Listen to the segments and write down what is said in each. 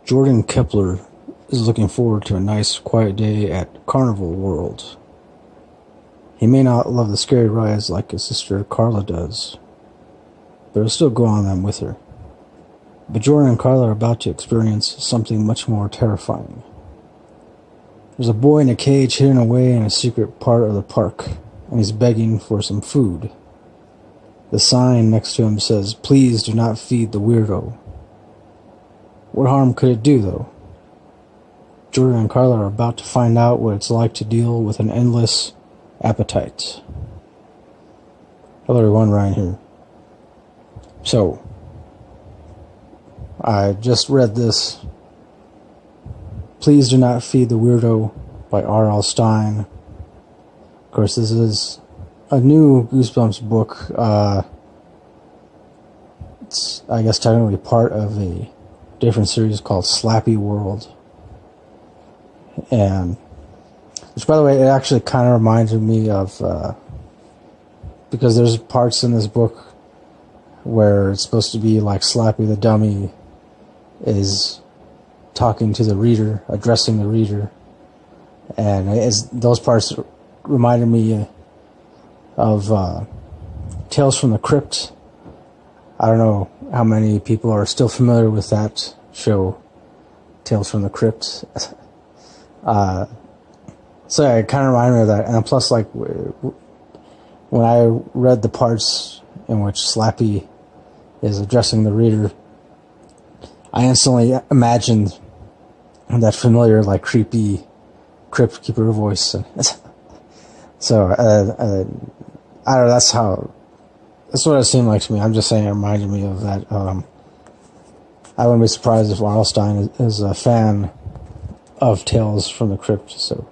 Jordan Kepler is looking forward to a nice, quiet day at Carnival World. He may not love the scary rides like his sister Carla does, but he'll still go on them with her. But Jordan and Carla are about to experience something much more terrifying. There's a boy in a cage hidden away in a secret part of the park, and he's begging for some food. The sign next to him says, "Please do not feed the weirdo." What harm could it do, though? Jordan and Carla are about to find out what it's like to deal with an endless appetite. Hello everyone, Ryan here. So, I just read this. Please Do Not Feed the Weirdo by R.L. Stine. Of course, this is a new Goosebumps book. It's, I guess, technically part of a different series called SlappyWorld. And, which, by the way, it actually kind of reminded me of, because there's parts in this book where it's supposed to be like Slappy the dummy is talking to the reader, addressing the reader, and those parts reminded me of Tales from the Crypt. I don't know how many people are still familiar with that show, Tales from the Crypt. So yeah, it kind of reminded me of that, and plus, like, when I read the parts in which Slappy is addressing the reader, I instantly imagined that familiar, like, creepy Crypt Keeper voice. So, I don't know, that's what it seemed like to me. I'm just saying it reminded me of that. I wouldn't be surprised if R.L. Stine is a fan of Tales from the Crypt. So,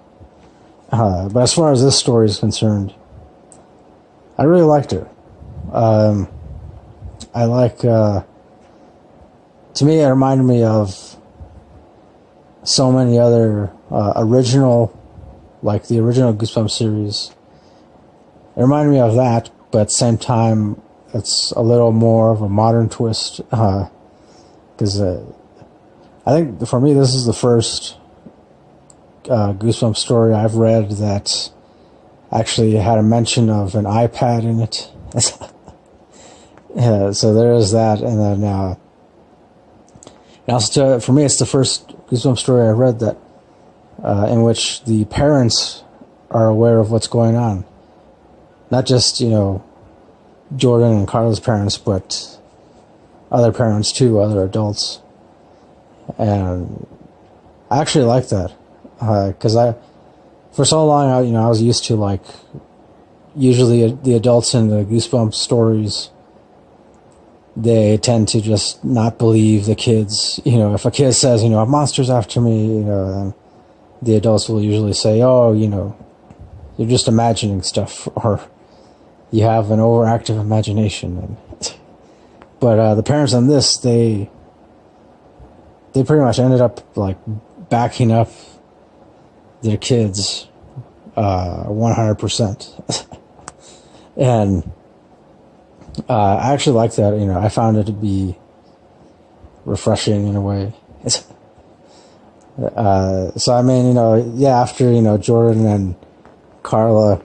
but as far as this story is concerned, I really liked it. I like, to me, it reminded me of so many other original, like the original Goosebumps series. It reminded me of that, but at the same time, it's a little more of a modern twist. Because I think for me, this is the first Goosebumps story I've read that actually had a mention of an iPad in it. Yeah, so there is that, and then and also for me, it's the first Goosebumps story I read that in which the parents are aware of what's going on. Not just, Jordan and Carla's parents, but other parents too, other adults. And I actually like that, because for so long, I was used to, like, usually the adults in the Goosebumps stories, they tend to just not believe the kids. If a kid says, a monster's after me, then the adults will usually say, oh, you're just imagining stuff, or you have an overactive imagination. But the parents on this, they pretty much ended up, like, backing up their kids 100%. And I actually like that. I found it to be refreshing in a way. So I mean, after Jordan and Carla,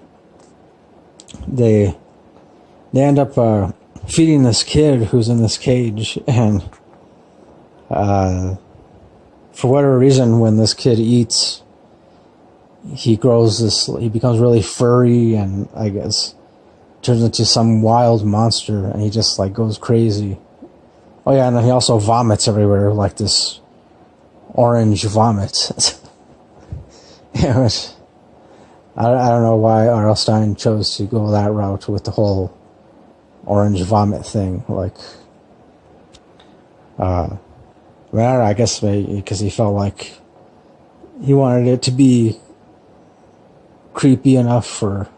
they end up feeding this kid who's in this cage, and for whatever reason, when this kid eats, he becomes really furry, and I guess turns into some wild monster, and he just, like, goes crazy. Oh yeah, and then he also vomits everywhere, like this orange vomit. Yeah, I don't know why R.L. Stine chose to go that route with the whole orange vomit thing. Like, I don't know, I guess maybe because he felt like he wanted it to be creepy enough for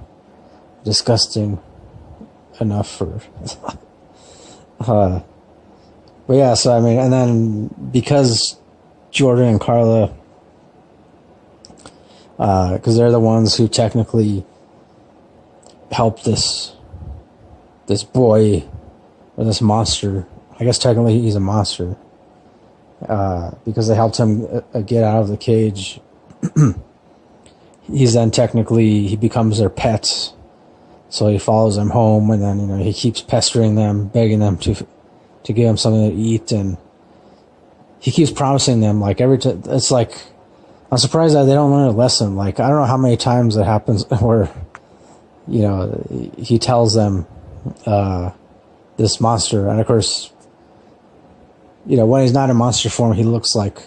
disgusting enough for but yeah, so I mean, and then because Jordan and Carla, because they're the ones who technically helped this boy, or this monster, I guess technically he's a monster, because they helped him get out of the cage. He's then he becomes their pet. So he follows them home, and then, he keeps pestering them, begging them to give him something to eat, and he keeps promising them, like, every time. It's like, I'm surprised that they don't learn a lesson. Like, I don't know how many times it happens where, he tells them, this monster, and of course, when he's not in monster form, he looks like,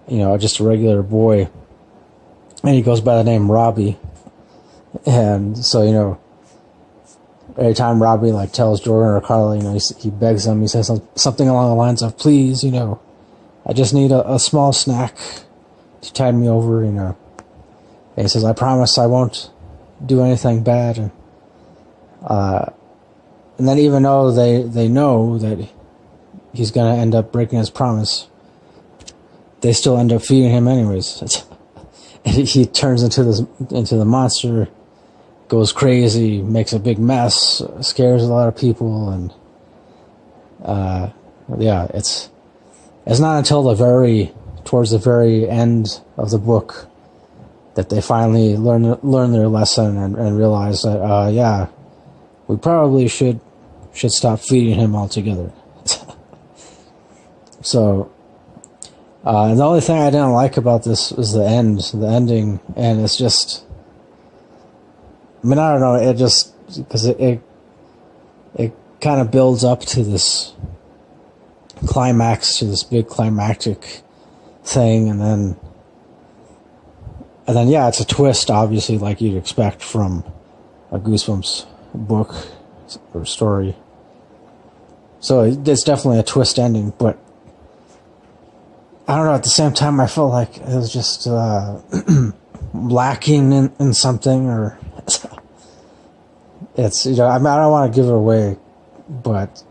just a regular boy, and he goes by the name Robbie. And so, every time Robbie, like, tells Jordan or Carla, he begs them, he says something along the lines of, please, I just need a small snack to tide me over, And he says, I promise I won't do anything bad. And then even though they know that he's going to end up breaking his promise, they still end up feeding him anyways. And he turns into the monster, goes crazy, makes a big mess, scares a lot of people, and it's not until towards the very end of the book that they finally learn their lesson and realize that we probably should stop feeding him altogether. So and the only thing I didn't like about this was the ending, and it's just, I don't know, it just, because it kind of builds up to this climax, to this big climactic thing, and then it's a twist, obviously, like you'd expect from a Goosebumps book or story. So it's definitely a twist ending, but I don't know, at the same time, I felt like it was just lacking in something, or it's, I don't want to give it away, but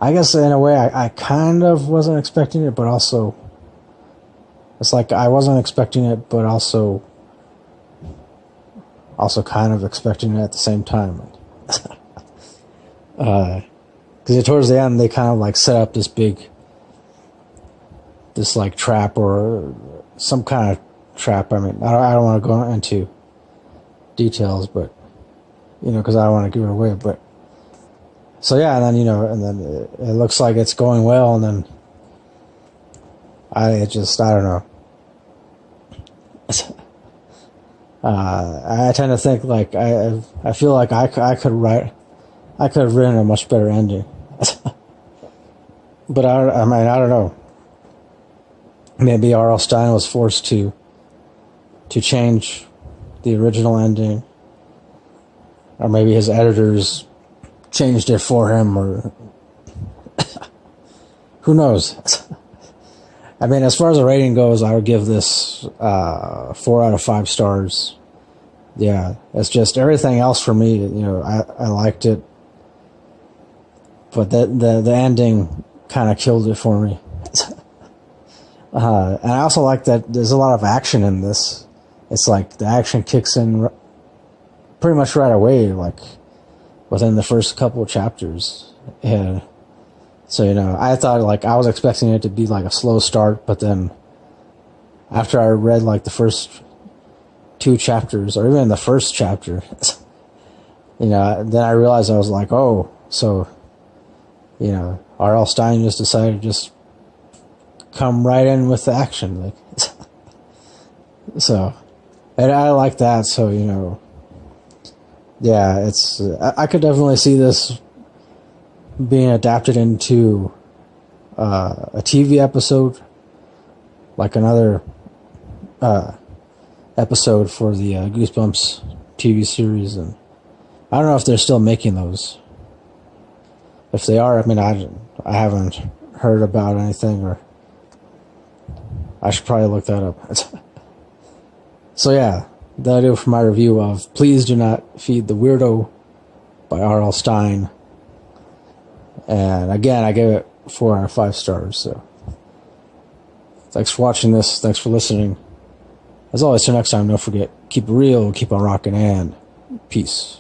I guess in a way I kind of wasn't expecting it, but also it's like I wasn't expecting it, but also kind of expecting it at the same time. Because towards the end, they kind of like set up this like trap, or some kind of trap. I don't want to go into details, but because I don't want to give it away. But so yeah, and then it looks like it's going well, and then I don't know. I tend to think like I feel like I could have written a much better ending. But I don't know. Maybe R.L. Stine was forced to change the original ending, or maybe his editors changed it for him, or who knows. As far as the rating goes, I would give this 4 out of 5 stars. Yeah, it's just everything else for me. I liked it, but the ending kind of killed it for me. And I also like that there's a lot of action in this. It's like the action kicks in pretty much right away, like within the first couple of chapters. And so, I thought, like, I was expecting it to be like a slow start, but then after I read like the first 2 chapters, or even the first chapter, then I realized, I was like, oh, so, R.L. Stine just decided to just come right in with the action, like. So, and I like that. So, yeah, it's, I could definitely see this being adapted into a TV episode, like another episode for the Goosebumps TV series. And I don't know if they're still making those. If they are, I haven't heard about anything, or I should probably look that up. So yeah, that'll do for my review of Please Do Not Feed the Weirdo by R.L. Stine. And again, I gave it 4 out of 5 stars. So thanks for watching this. Thanks for listening. As always, till next time, don't forget, keep it real, keep on rocking, and peace.